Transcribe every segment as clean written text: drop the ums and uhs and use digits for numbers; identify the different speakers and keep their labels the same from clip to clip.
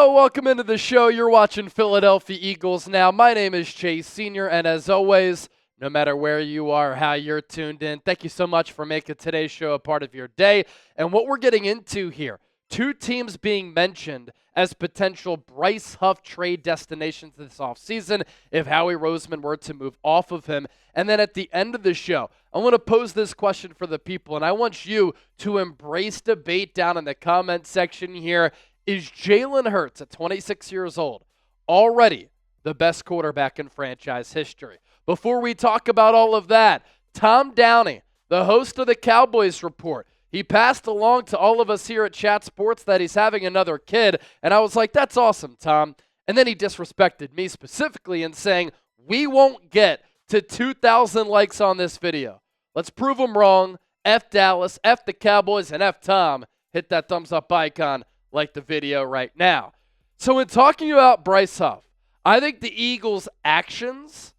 Speaker 1: Yo, welcome into the show. You're watching Philadelphia Eagles Now. My name is Chase Sr., and as always, no matter where you are, how you're tuned in, thank you so much for making today's show a part of your day. And what we're getting into here, two teams being mentioned as potential Bryce Huff trade destinations this offseason if Howie Roseman were to move off of him. And then at the end of the show, I want to pose this question for the people, and I want you to embrace debate down in the comment section here. Is Jalen Hurts, at 26 years old, already the best quarterback in franchise history? Before we talk about all of that, Tom Downey, the host of the Cowboys Report, he passed along to all of us here at Chat Sports that he's having another kid, and I was like, that's awesome, Tom. And then he disrespected me specifically in saying, we won't get to 2,000 likes on this video. Let's prove him wrong. F Dallas, F the Cowboys, and F Tom. Hit that thumbs up icon like the video right now. So in talking about Bryce Huff, I think the Eagles' actions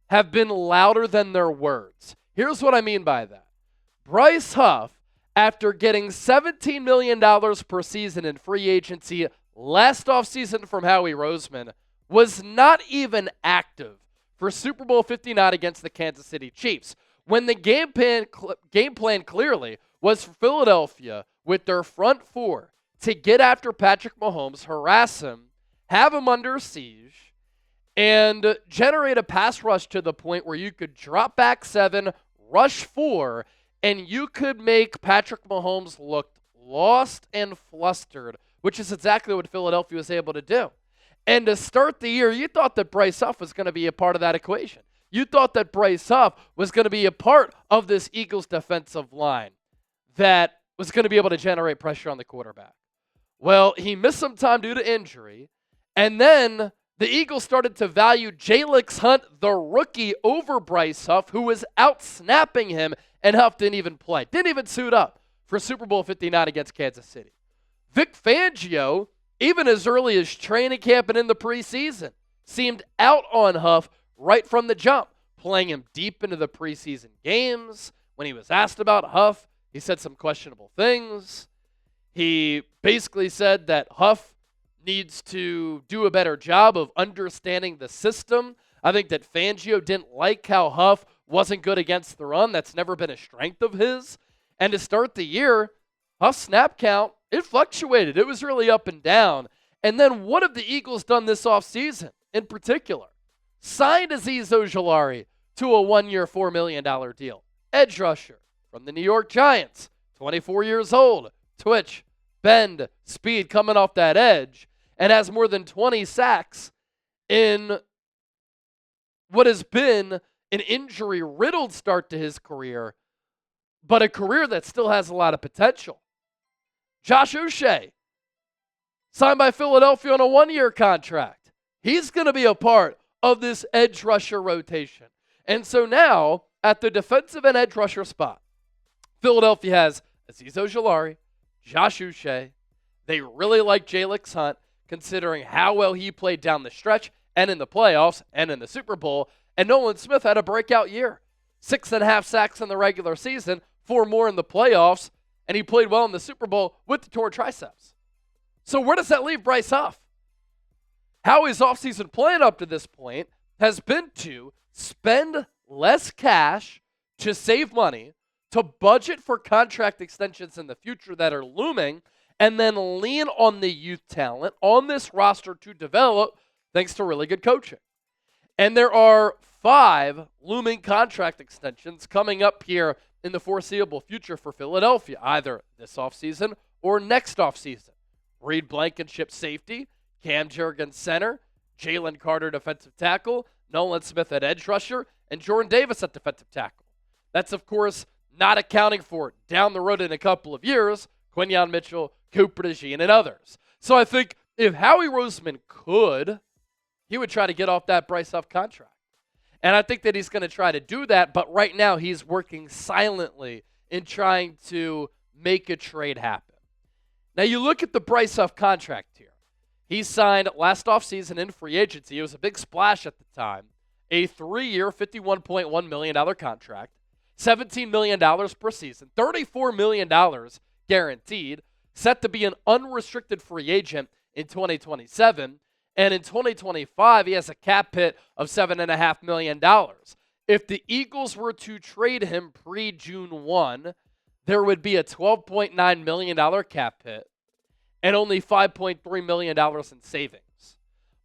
Speaker 1: have been louder than their words. Here's what I mean by that. Bryce Huff, after getting $17 million per season in free agency last offseason from Howie Roseman, was not even active for Super Bowl 59 against the Kansas City Chiefs, when the game plan clearly was for Philadelphia with their front four to get after Patrick Mahomes, harass him, have him under siege, and generate a pass rush to the point where you could drop back 7, rush 4, and you could make Patrick Mahomes look lost and flustered, which is exactly what Philadelphia was able to do. And to start the year, you thought that Bryce Huff was going to be a part of that equation. You thought that Bryce Huff was going to be a part of this Eagles defensive line that was going to be able to generate pressure on the quarterback. Well, he missed some time due to injury, and then the Eagles started to value Jalen Hunt, the rookie, over Bryce Huff, who was out-snapping him, and Huff didn't even play, didn't even suit up for Super Bowl 59 against Kansas City. Vic Fangio, even as early as training camp and in the preseason, seemed out on Huff right from the jump, playing him deep into the preseason games. When he was asked about Huff, he said some questionable things. He basically said that Huff needs to do a better job of understanding the system. I think that Fangio didn't like how Huff wasn't good against the run. That's never been a strength of his. And to start the year, Huff's snap count, it fluctuated. It was really up and down. And then what have the Eagles done this offseason in particular? Signed Azeez Ojulari to a 1-year, $4 million deal. Edge rusher from the New York Giants, 24 years old. Twitch, bend, speed coming off that edge, and has more than 20 sacks in what has been an injury-riddled start to his career, but a career that still has a lot of potential. Josh Uche, signed by Philadelphia on a 1-year contract. He's going to be a part of this edge rusher rotation. And so now, at the defensive and edge rusher spot, Philadelphia has Azeez Ojulari, Josh Uche. They really like Jalen Hunt, considering how well he played down the stretch and in the playoffs and in the Super Bowl. And Nolan Smith had a breakout year. 6.5 sacks in the regular season, 4 more in the playoffs, and he played well in the Super Bowl with the torn triceps. So where does that leave Bryce Huff? Howie's offseason plan up to this point has been to spend less cash to save money, to budget for contract extensions in the future that are looming, and then lean on the youth talent on this roster to develop thanks to really good coaching. And there are 5 looming contract extensions coming up here in the foreseeable future for Philadelphia, either this offseason or next offseason. Reed Blankenship safety, Cam Jurgens center, Jalen Carter defensive tackle, Nolan Smith at edge rusher, and Jordan Davis at defensive tackle. That's, of course, not accounting for down the road in a couple of years, Quinyon Mitchell, Cooper DeJean, and others. So I think if Howie Roseman could, he would try to get off that Bryce Huff contract. And I think that he's going to try to do that, but right now he's working silently in trying to make a trade happen. Now you look at the Bryce Huff contract here. He signed last offseason in free agency. It was a big splash at the time. A 3-year, $51.1 million contract. $17 million per season, $34 million guaranteed, set to be an unrestricted free agent in 2027. And in 2025, he has a cap hit of $7.5 million. If the Eagles were to trade him pre-June 1, there would be a $12.9 million cap hit and only $5.3 million in savings.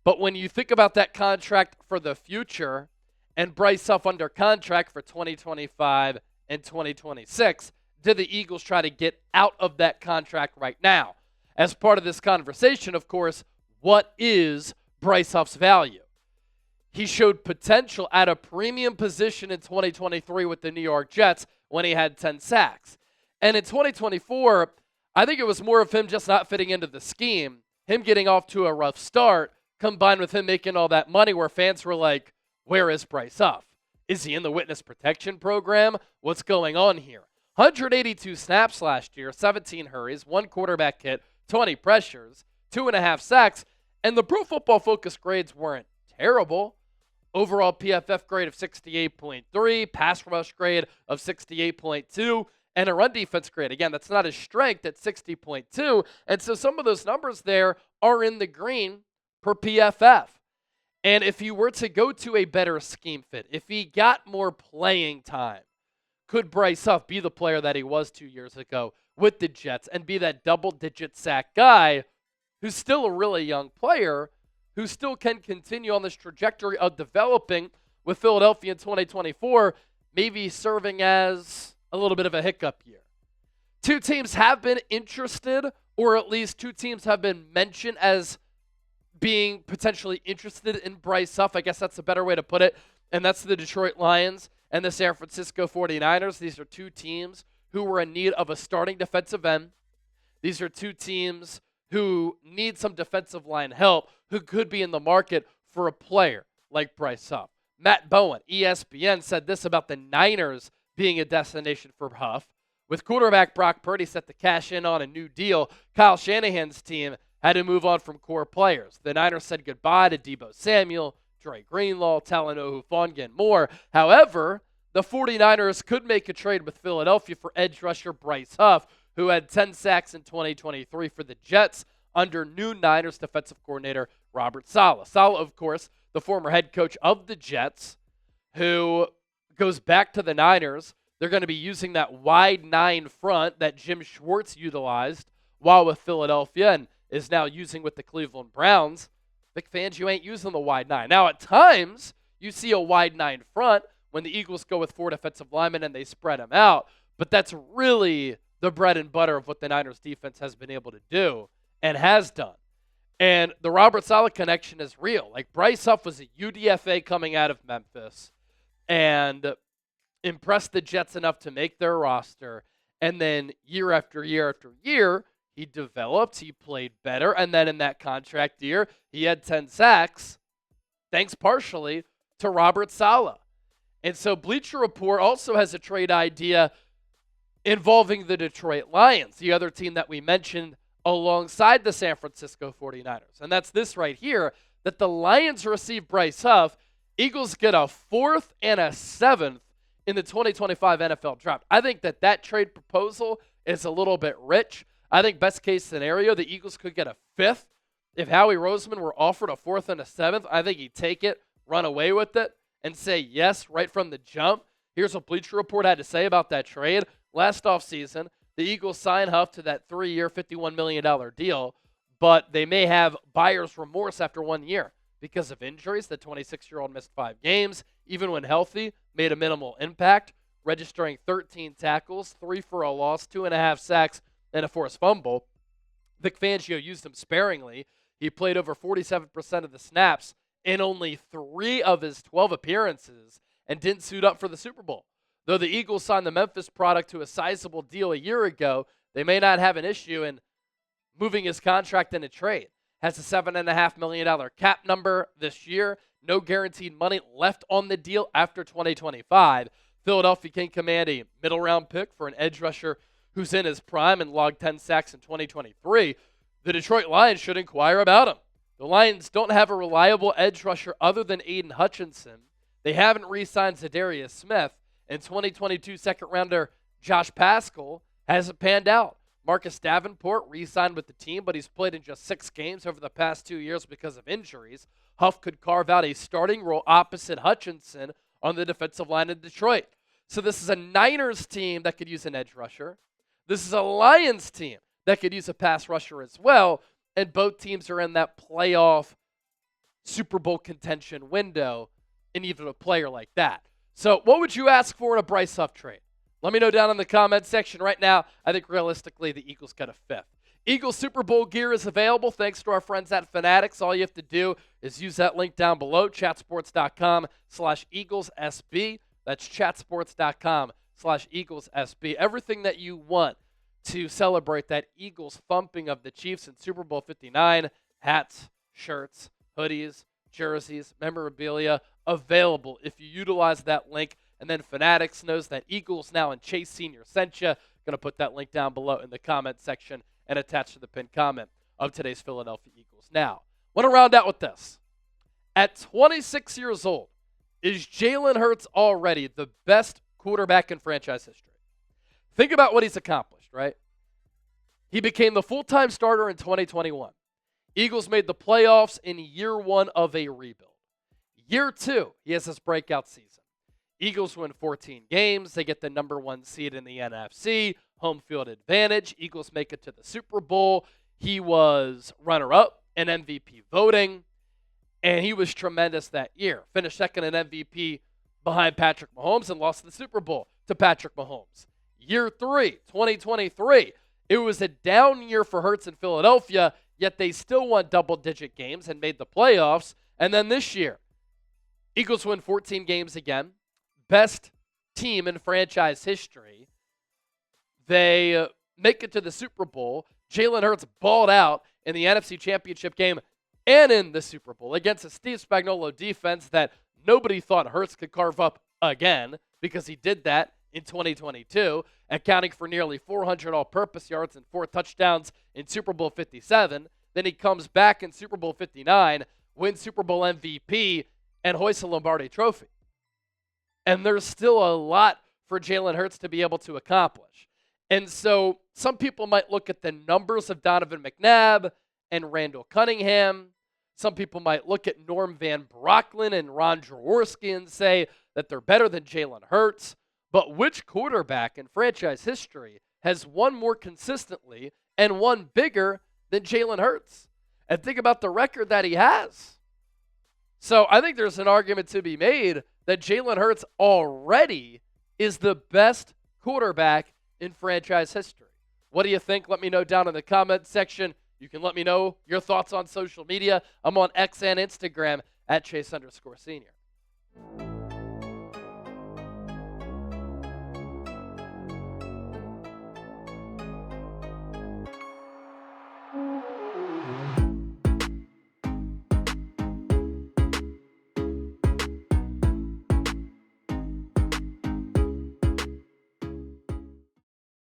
Speaker 1: But when you think about that contract for the future and Bryce Huff under contract for 2025 and 2026, do the Eagles try to get out of that contract right now? As part of this conversation, of course, what is Bryce Huff's value? He showed potential at a premium position in 2023 with the New York Jets when he had 10 sacks. And in 2024, I think it was more of him just not fitting into the scheme, him getting off to a rough start, combined with him making all that money where fans were like, where is Bryce Huff? Is he in the witness protection program? What's going on here? 182 snaps last year, 17 hurries, 1 quarterback hit, 20 pressures, 2.5 sacks, and the Pro Football Focus grades weren't terrible. Overall PFF grade of 68.3, pass rush grade of 68.2, and a run defense grade. Again, that's not his strength at 60.2, and so some of those numbers there are in the green per PFF. And if he were to go to a better scheme fit, if he got more playing time, could Bryce Huff be the player that he was 2 years ago with the Jets and be that double-digit sack guy who's still a really young player, who still can continue on this trajectory of developing with Philadelphia in 2024, maybe serving as a little bit of a hiccup year? Two teams have been interested, or at least two teams have been mentioned as being potentially interested in Bryce Huff. I guess that's a better way to put it, and that's the Detroit Lions and the San Francisco 49ers. These are two teams who were in need of a starting defensive end. These are two teams who need some defensive line help, who could be in the market for a player like Bryce Huff. Matt Bowen, ESPN, said this about the Niners being a destination for Huff. With quarterback Brock Purdy set to cash in on a new deal, Kyle Shanahan's team had to move on from core players. The Niners said goodbye to Deebo Samuel, Dre Greenlaw, Talanoa Hufanga, and more. However, the 49ers could make a trade with Philadelphia for edge rusher Bryce Huff, who had 10 sacks in 2023 for the Jets under new Niners defensive coordinator Robert Saleh. Saleh, of course, the former head coach of the Jets, who goes back to the Niners. They're going to be using that wide 9 front that Jim Schwartz utilized while with Philadelphia and is now using with the Cleveland Browns. Vic Fangio ain't using the wide 9. Now, at times, you see a wide 9 front when the Eagles go with 4 defensive linemen and they spread them out, but that's really the bread and butter of what the Niners defense has been able to do and has done. And the Robert Saleh connection is real. Like, Bryce Huff was a UDFA coming out of Memphis and impressed the Jets enough to make their roster. And then year after year after year, he developed, he played better. And then in that contract year, he had 10 sacks, thanks partially to Robert Saleh. And so Bleacher Report also has a trade idea involving the Detroit Lions, the other team that we mentioned alongside the San Francisco 49ers. And that's this right here, that the Lions receive Bryce Huff. Eagles get a 4th and a 7th in the 2025 NFL draft. I think that trade proposal is a little bit rich. I think best case scenario, the Eagles could get a 5th. If Howie Roseman were offered a 4th and a 7th, I think he'd take it, run away with it, and say yes right from the jump. Here's what Bleacher Report had to say about that trade. Last offseason, the Eagles signed Huff to that 3-year, $51 million deal, but they may have buyer's remorse after 1 year because of injuries. The 26-year-old missed 5 games, even when healthy, made a minimal impact, registering 13 tackles, 3 for a loss, 2.5 sacks, and a forced fumble. Vic Fangio used him sparingly. He played over 47% of the snaps in only 3 of his 12 appearances and didn't suit up for the Super Bowl. Though the Eagles signed the Memphis product to a sizable deal a year ago, they may not have an issue in moving his contract in a trade. Has a $7.5 million cap number this year. No guaranteed money left on the deal after 2025. Philadelphia can command a middle-round pick for an edge rusher who's in his prime and logged 10 sacks in 2023. The Detroit Lions should inquire about him. The Lions don't have a reliable edge rusher other than Aiden Hutchinson. They haven't re-signed Darius Smith, and 2022 second-rounder Josh Paschal hasn't panned out. Marcus Davenport re-signed with the team, but he's played in just 6 games over the past 2 years because of injuries. Huff could carve out a starting role opposite Hutchinson on the defensive line in Detroit. So this is a Niners team that could use an edge rusher. This is a Lions team that could use a pass rusher as well, and both teams are in that playoff Super Bowl contention window and even a player like that. So what would you ask for in a Bryce Huff trade? Let me know down in the comments section. Right now, I think realistically the Eagles got a 5th. Eagles Super Bowl gear is available thanks to our friends at Fanatics. All you have to do is use that link down below, chatsports.com/EaglesSB. That's chatsports.com/EaglesSB. Everything that you want to celebrate that Eagles thumping of the Chiefs in Super Bowl 59. Hats, shirts, hoodies, jerseys, memorabilia available if you utilize that link. And then Fanatics knows that Eagles Now and Chase Sr. sent you. Going to put that link down below in the comment section and attached to the pinned comment of today's Philadelphia Eagles Now. Want to round out with this. At 26 years old, is Jalen Hurts already the best quarterback in franchise history? Think about what he's accomplished, right? He became the full-time starter in 2021. Eagles made the playoffs in year 1 of a rebuild. Year 2, he has his breakout season. Eagles win 14 games. They get the number 1 seed in the NFC, home field advantage. Eagles make it to the Super Bowl. He was runner-up in MVP voting, and he was tremendous that year. Finished second in MVP behind Patrick Mahomes and lost the Super Bowl to Patrick Mahomes. Year 3, 2023, it was a down year for Hurts in Philadelphia, yet they still won double-digit games and made the playoffs. And then this year, Eagles win 14 games again. Best team in franchise history. They make it to the Super Bowl. Jalen Hurts balled out in the NFC Championship game and in the Super Bowl against a Steve Spagnuolo defense that nobody thought Hurts could carve up again, because he did that in 2022, accounting for nearly 400 all-purpose yards and 4 touchdowns in Super Bowl 57. Then he comes back in Super Bowl 59, wins Super Bowl MVP, and hoists a Lombardi trophy. And there's still a lot for Jalen Hurts to be able to accomplish. And so some people might look at the numbers of Donovan McNabb and Randall Cunningham. Some people might look at Norm Van Brocklin and Ron Jaworski and say that they're better than Jalen Hurts. But which quarterback in franchise history has won more consistently and won bigger than Jalen Hurts? And think about the record that he has. So I think there's an argument to be made that Jalen Hurts already is the best quarterback in franchise history. What do you think? Let me know down in the comment section. You can let me know your thoughts on social media. I'm on X and Instagram at Chase_Senior.